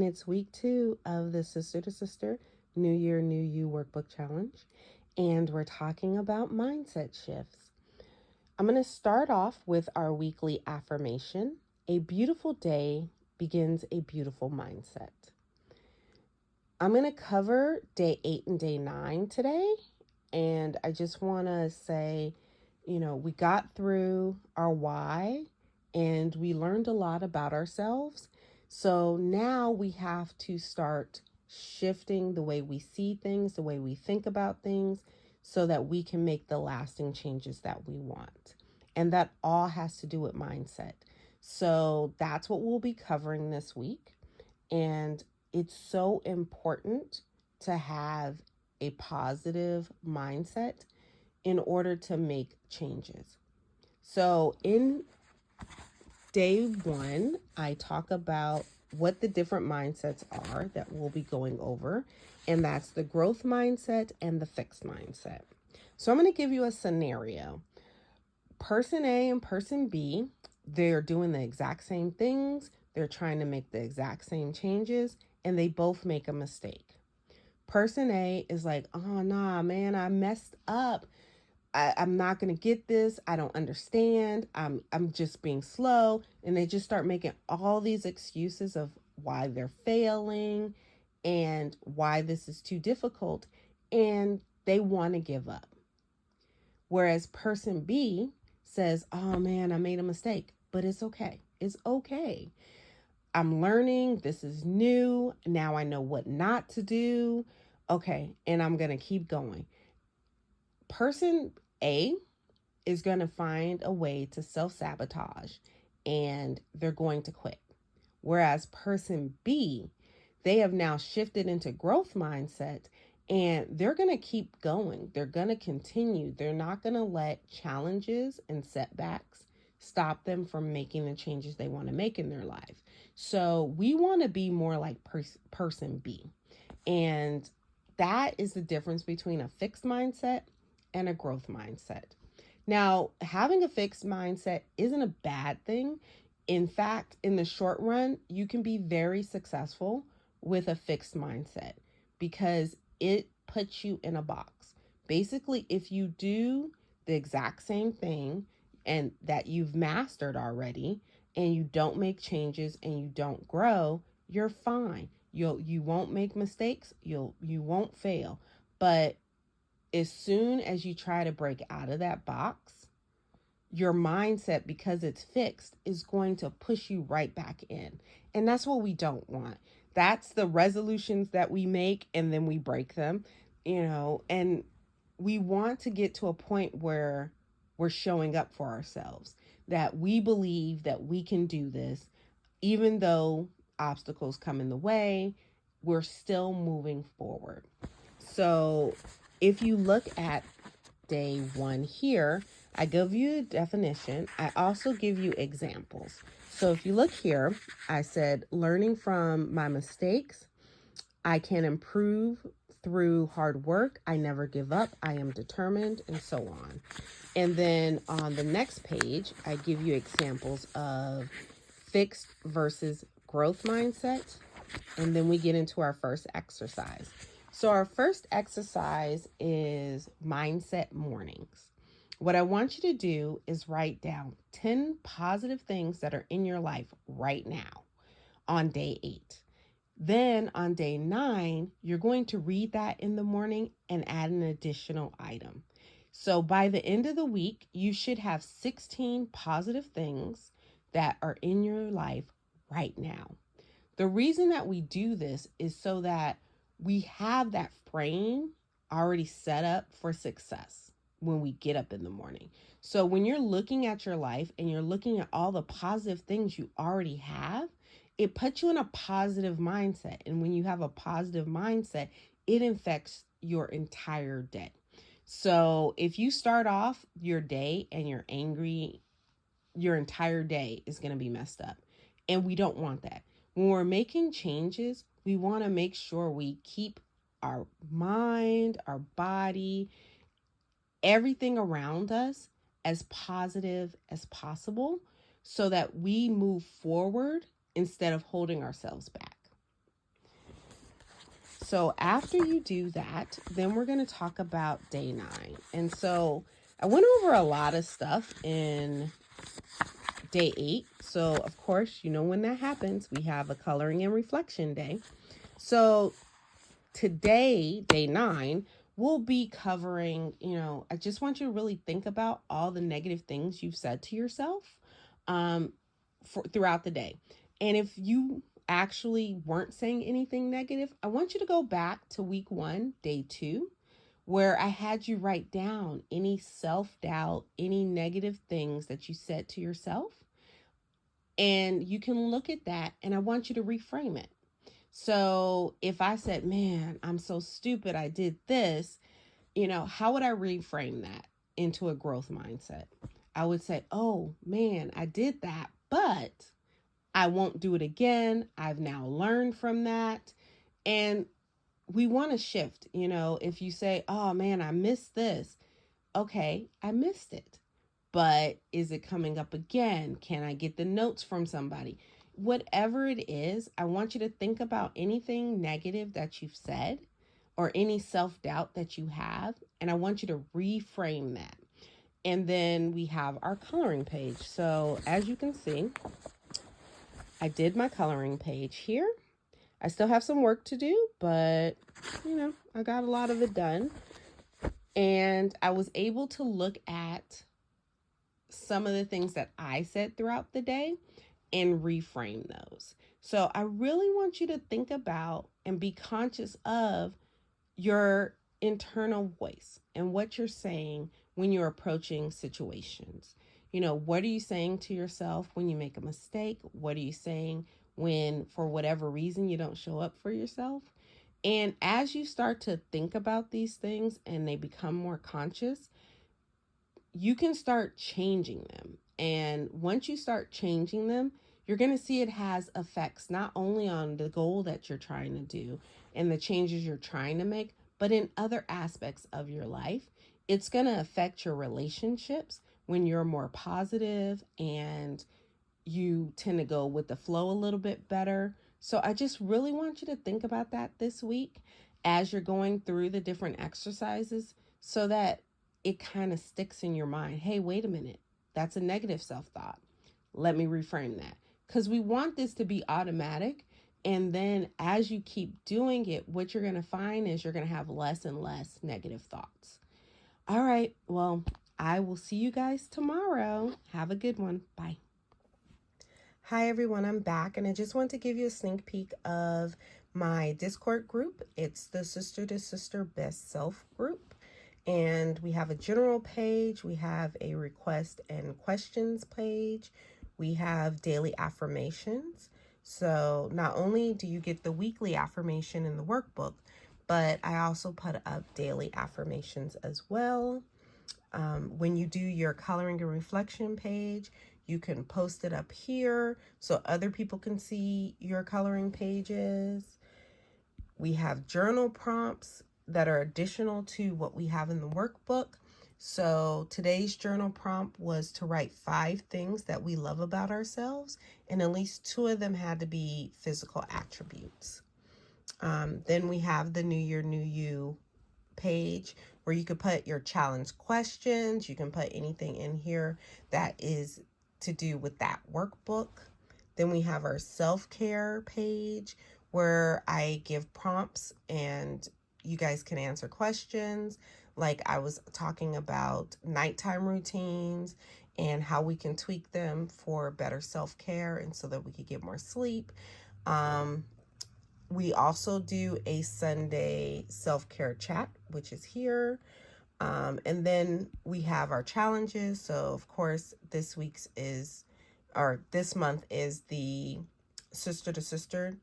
it's week 2 of the Sister to Sister New Year, New You Workbook Challenge, and we're talking about mindset shifts. I'm going to start off with our weekly affirmation. A beautiful day begins a beautiful mindset. I'm going to cover day 8 and day 9 today, and I just want to say, we got through our why and we learned a lot about ourselves. So now we have to start shifting the way we see things, the way we think about things, so that we can make the lasting changes that we want. And that all has to do with mindset. So that's what we'll be covering this week. And it's so important to have a positive mindset in order to make changes. So in day 1, I talk about what the different mindsets are that we'll be going over, and that's the growth mindset and the fixed mindset. So I'm going to give you a scenario. Person A and person B, they're doing the exact same things, they're trying to make the exact same changes, and they both make a mistake. Person A is like, oh, nah, man, I messed up. I'm not going to get this. I don't understand. I'm just being slow. And they just start making all these excuses of why they're failing and why this is too difficult. And they want to give up. Whereas person B says, oh man, I made a mistake, but it's okay. It's okay. I'm learning. This is new. Now I know what not to do. Okay. And I'm going to keep going. Person A is going to find a way to self-sabotage and they're going to quit. Whereas person B, they have now shifted into growth mindset and they're going to keep going. They're going to continue. They're not going to let challenges and setbacks stop them from making the changes they want to make in their life. So we want to be more like person B. And that is the difference between a fixed mindset and a growth mindset. Now, having a fixed mindset isn't a bad thing. In fact, in the short run, you can be very successful with a fixed mindset because it puts you in a box. Basically, if you do the exact same thing and that you've mastered already and you don't make changes and you don't grow, you're fine. You won't make mistakes, you won't fail. But as soon as you try to break out of that box, your mindset, because it's fixed, is going to push you right back in. And that's what we don't want. That's the resolutions that we make and then we break them, and we want to get to a point where we're showing up for ourselves, that we believe that we can do this, even though obstacles come in the way, we're still moving forward. So if you look at day 1 here, I give you a definition. I also give you examples. So if you look here, I said, learning from my mistakes, I can improve through hard work. I never give up. I am determined, and so on. And then on the next page, I give you examples of fixed versus growth mindset. And then we get into our first exercise. So our first exercise is mindset mornings. What I want you to do is write down 10 positive things that are in your life right now on day 8. Then on day 9, you're going to read that in the morning and add an additional item. So by the end of the week, you should have 16 positive things that are in your life right now. The reason that we do this is so that we have that frame already set up for success when we get up in the morning. So when you're looking at your life and you're looking at all the positive things you already have, it puts you in a positive mindset. And when you have a positive mindset, it affects your entire day. So if you start off your day and you're angry, your entire day is going to be messed up. And we don't want that. When we're making changes, we want to make sure we keep our mind, our body, everything around us as positive as possible so that we move forward instead of holding ourselves back. So after you do that, then we're going to talk about day 9. And so I went over a lot of stuff in day 8. So of course, when that happens, we have a coloring and reflection day. So today, day 9, we'll be covering, I just want you to really think about all the negative things you've said to yourself throughout the day. And if you actually weren't saying anything negative, I want you to go back to week 1, day 2, where I had you write down any self-doubt, any negative things that you said to yourself. And you can look at that, and I want you to reframe it. So if I said, man, I'm so stupid, I did this, how would I reframe that into a growth mindset? I would say, oh man, I did that, but I won't do it again. I've now learned from that. And we want to shift, if you say, oh man, I missed this. Okay, I missed it. But is it coming up again? Can I get the notes from somebody? Whatever it is, I want you to think about anything negative that you've said or any self-doubt that you have, and I want you to reframe that. And then we have our coloring page. So as you can see, I did my coloring page here. I still have some work to do, but I got a lot of it done. And I was able to look at some of the things that I said throughout the day and reframe those. So I really want you to think about and be conscious of your internal voice and what you're saying when you're approaching situations. What are you saying to yourself when you make a mistake? What are you saying when, for whatever reason, you don't show up for yourself? And as you start to think about these things and they become more conscious, you can start changing them. And once you start changing them, you're going to see it has effects not only on the goal that you're trying to do and the changes you're trying to make, but in other aspects of your life. It's going to affect your relationships when you're more positive and you tend to go with the flow a little bit better. So I just really want you to think about that this week as you're going through the different exercises so that it kind of sticks in your mind. Hey, wait a minute. That's a negative self-thought. Let me reframe that. Because we want this to be automatic. And then as you keep doing it, what you're going to find is you're going to have less and less negative thoughts. All right. Well, I will see you guys tomorrow. Have a good one. Bye. Hi everyone, I'm back, and I just want to give you a sneak peek of my Discord group. It's the Sister to Sister Best Self group, and we have a general page, we have a request and questions page, we have daily affirmations. So not only do you get the weekly affirmation in the workbook, but I also put up daily affirmations as well. When you do your coloring and reflection page, you can post it up here so other people can see your coloring pages. We have journal prompts that are additional to what we have in the workbook. So today's journal prompt was to write 5 things that we love about ourselves, and at least 2 of them had to be physical attributes. Then we have the New Year, New You page where you could put your challenge questions. You can put anything in here that is to do with that workbook. Then we have our self-care page where I give prompts and you guys can answer questions. Like I was talking about nighttime routines and how we can tweak them for better self-care and so that we could get more sleep. We also do a Sunday self-care chat, which is here. And then we have our challenges. So of course, this month is the Sister to Sister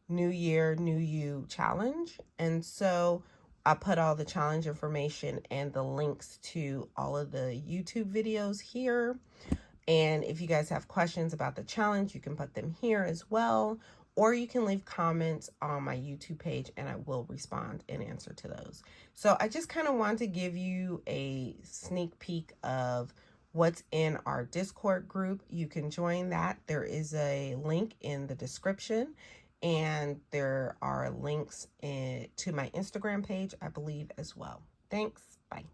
New Year, New You challenge. And so I put all the challenge information and the links to all of the YouTube videos here. And if you guys have questions about the challenge, you can put them here as well. Or you can leave comments on my YouTube page and I will respond and answer to those. So I just kind of want to give you a sneak peek of what's in our Discord group. You can join that. There is a link in the description. And there are links to my Instagram page, I believe, as well. Thanks. Bye.